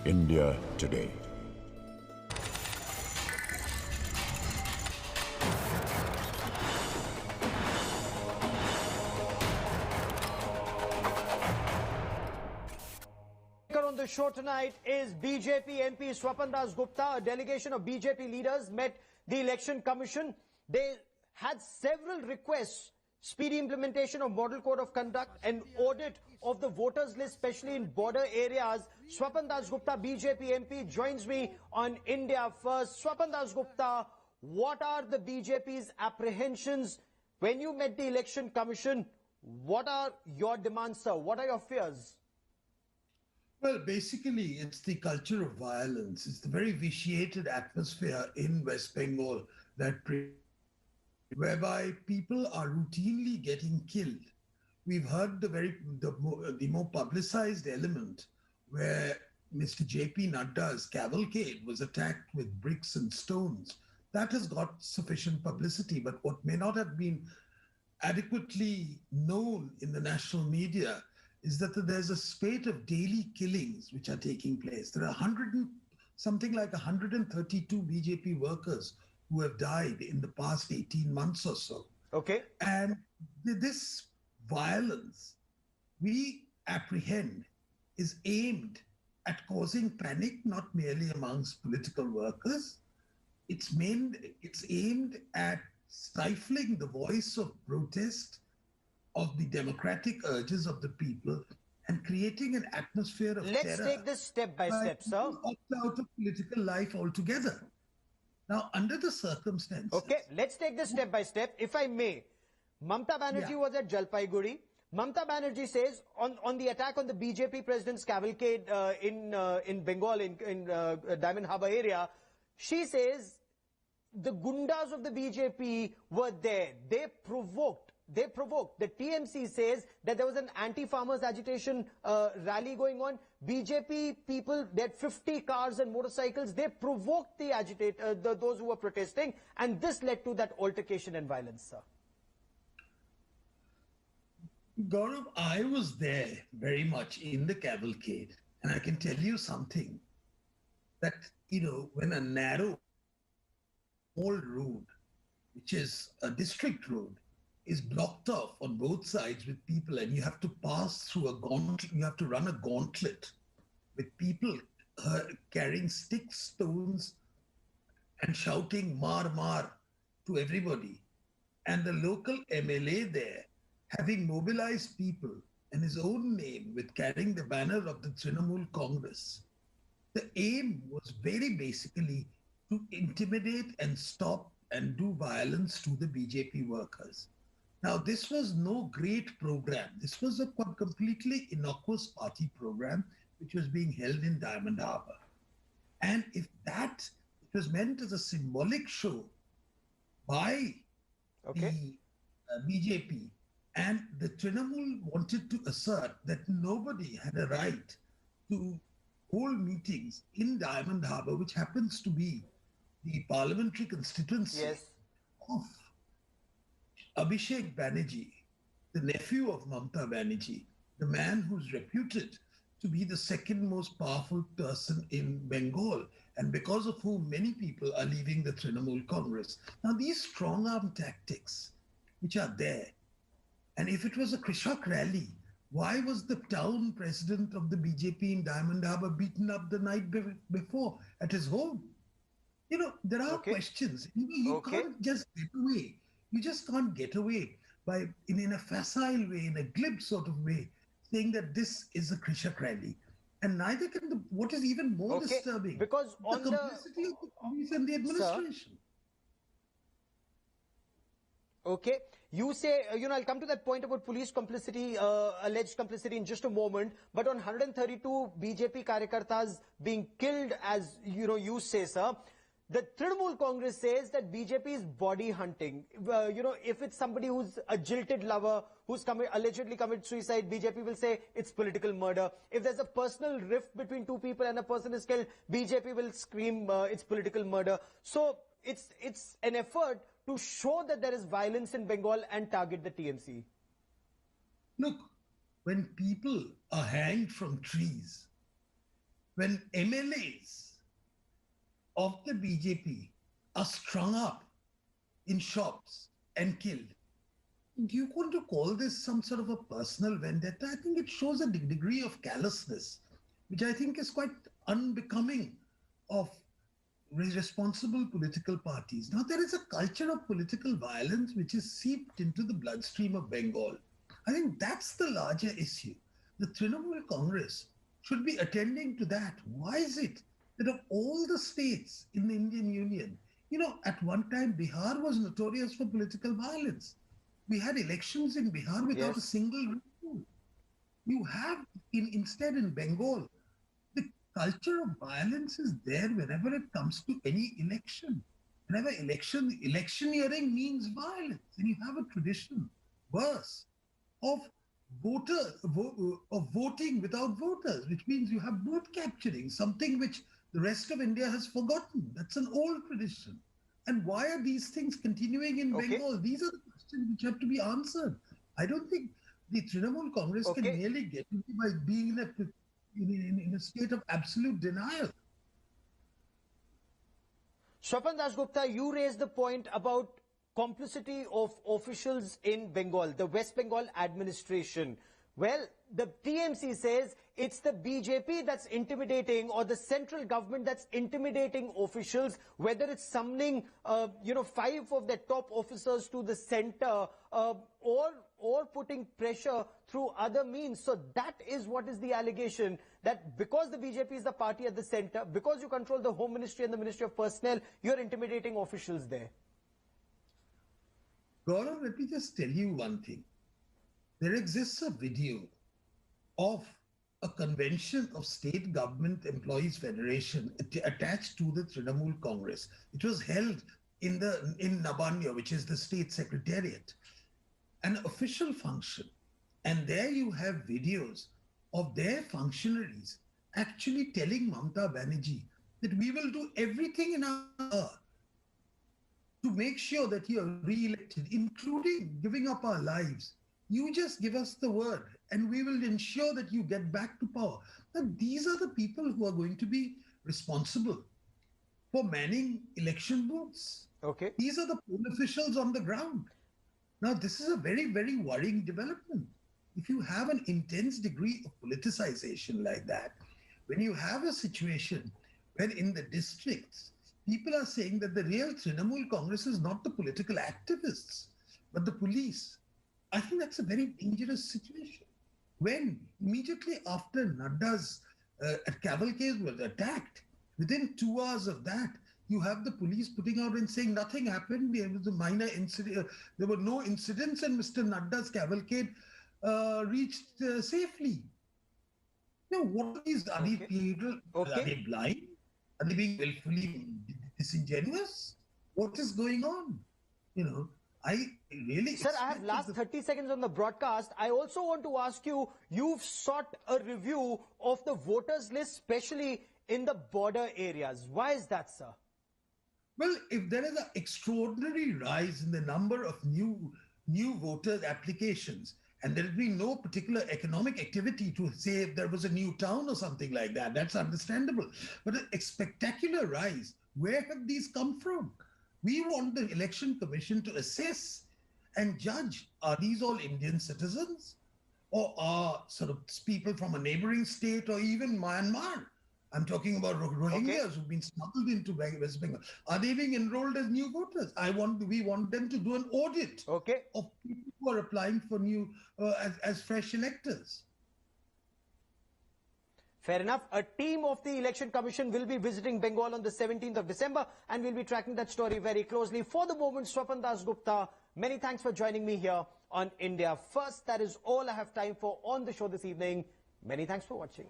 India Today. On the show tonight is BJP MP Swapan Das Gupta. A delegation of BJP leaders met the Election Commission. They had several requests: speedy implementation of Model Code of Conduct, an audit of the voters list, especially in border areas. Swapan Das Gupta, BJP MP, joins me on India First. Swapan Das Gupta, what are the BJP's apprehensions when you met the Election Commission? What are your demands, sir? What are your fears? Well, basically, it's the culture of violence. It's the very vitiated atmosphere in West Bengal whereby people are routinely getting killed. We've heard the more publicized element where Mr. J.P. Nadda's cavalcade was attacked with bricks and stones. That has got sufficient publicity, but what may not have been adequately known in the national media is that there's a spate of daily killings which are taking place. There are something like 132 BJP workers who have died in the past 18 months or so. Okay. And this violence, we apprehend, is aimed at causing panic, not merely amongst political workers. It's aimed at stifling the voice of protest, of the democratic urges of the people, and creating an atmosphere of terror. Let's take this step by step, sir. Opt out of political life altogether. Now, under the circumstances... Okay, let's take this step by step. If I may, Mamata Banerjee was at Jalpaiguri. Mamata Banerjee says on the attack on the BJP president's cavalcade in Bengal, in Diamond Harbour area, she says the gundas of the BJP were there. They provoked. The TMC says that there was an anti-farmers agitation rally going on. BJP people, they had 50 cars and motorcycles. They provoked the those who were protesting, and this led to that altercation and violence, sir. Gaurav, I was there very much in the cavalcade, and I can tell you something, that, when a narrow, old road, which is a district road, is blocked off on both sides with people, and you have to pass through a gauntlet, you have to run a gauntlet with people carrying sticks, stones, and shouting "Mar, Mar" to everybody. And the local MLA there, having mobilized people in his own name with carrying the banner of the Trinamool Congress, the aim was very basically to intimidate and stop and do violence to the BJP workers. Now, this was no great program. This was a completely innocuous party program which was being held in Diamond Harbour. And if it was meant as a symbolic show by the BJP, and the Trinamool wanted to assert that nobody had a right to hold meetings in Diamond Harbour, which happens to be the parliamentary constituency of Abhishek Banerjee, the nephew of Mamata Banerjee, the man who's reputed to be the second most powerful person in Bengal, and because of whom many people are leaving the Trinamool Congress. Now, these strong-arm tactics, which are there, and if it was a Krishak rally, why was the town president of the BJP in Diamond Harbour beaten up the night before at his home? There are questions. You can't just get away. You just can't get away in a facile way, in a glib sort of way, saying that this is a Krishak rally. And neither can what is even more disturbing, because on the complicity of the police and the administration. Okay. You say, I'll come to that point about police complicity, alleged complicity in just a moment. But on 132 BJP Karyakartas being killed, as you say, sir, the Trinamool Congress says that BJP is body hunting. If it's somebody who's a jilted lover, who's allegedly committed suicide, BJP will say it's political murder. If there's a personal rift between two people and a person is killed, BJP will scream it's political murder. So it's an effort to show that there is violence in Bengal and target the TMC. Look, when people are hanged from trees, when MLAs of the BJP are strung up in shops and killed. Do you want to call this some sort of a personal vendetta? I think it shows a degree of callousness, which I think is quite unbecoming of responsible political parties. Now, there is a culture of political violence which is seeped into the bloodstream of Bengal. I think that's the larger issue. The Trinamool Congress should be attending to that. Why is it that of all the states in the Indian Union, at one time Bihar was notorious for political violence. We had elections in Bihar without a single rule. You have instead in Bengal, the culture of violence is there whenever it comes to any election. Whenever electioneering means violence, and you have a tradition worse of voting without voters, which means you have vote capturing, something which the rest of India has forgotten. That's an old tradition. And why are these things continuing in Bengal? These are the questions which have to be answered. I don't think the Trinamool Congress can merely get into by being in a state of absolute denial. Swapan Dasgupta, you raised the point about complicity of officials in Bengal, the West Bengal administration. Well, the TMC says it's the BJP that's intimidating, or the central government that's intimidating officials, whether it's summoning, 5 of their top officers to the center, or putting pressure through other means. So that is what is the allegation, that because the BJP is the party at the center, because you control the Home Ministry and the Ministry of Personnel, you're intimidating officials there. Gaurav, let me just tell you one thing. There exists a video of a convention of State Government Employees Federation attached to the Trinamool Congress. It was held in Nabanya, which is the state secretariat, an official function. And there you have videos of their functionaries actually telling Mamata Banerjee that we will do everything in our power to make sure that you are re-elected, including giving up our lives. You just give us the word and we will ensure that you get back to power. Now, these are the people who are going to be responsible for manning election booths. These are the poll officials on the ground. Now, this is a very, very worrying development. If you have an intense degree of politicization like that, when you have a situation where in the districts, people are saying that the real Trinamool Congress is not the political activists, but the police, I think that's a very dangerous situation. When immediately after Nadda's cavalcade was attacked, within 2 hours of that, you have the police putting out and saying nothing happened. There was a minor incident. There were no incidents, and Mr. Nadda's cavalcade reached safely. Now, what are these? Are these people? Are they blind? Are they being willfully disingenuous? What is going on? I really... Sir, I have last 30 seconds on the broadcast. I also want to ask you, you've sought a review of the voters list, especially in the border areas. Why is that, sir? Well, if there is an extraordinary rise in the number of new voters applications, and there has been no particular economic activity to say if there was a new town or something like that, that's understandable. But a spectacular rise, where have these come from? We want the Election Commission to assess and judge, are these all Indian citizens? Or are sort of people from a neighboring state or even Myanmar? I'm talking about Rohingyas who've been smuggled into West Bengal. Are they being enrolled as new voters? We want them to do an audit of people who are applying for new, as fresh electors. Fair enough. A team of the Election Commission will be visiting Bengal on the 17th of December, and we'll be tracking that story very closely. For the moment, Swapan Dasgupta, many thanks for joining me here on India First. That is all I have time for on the show this evening. Many thanks for watching.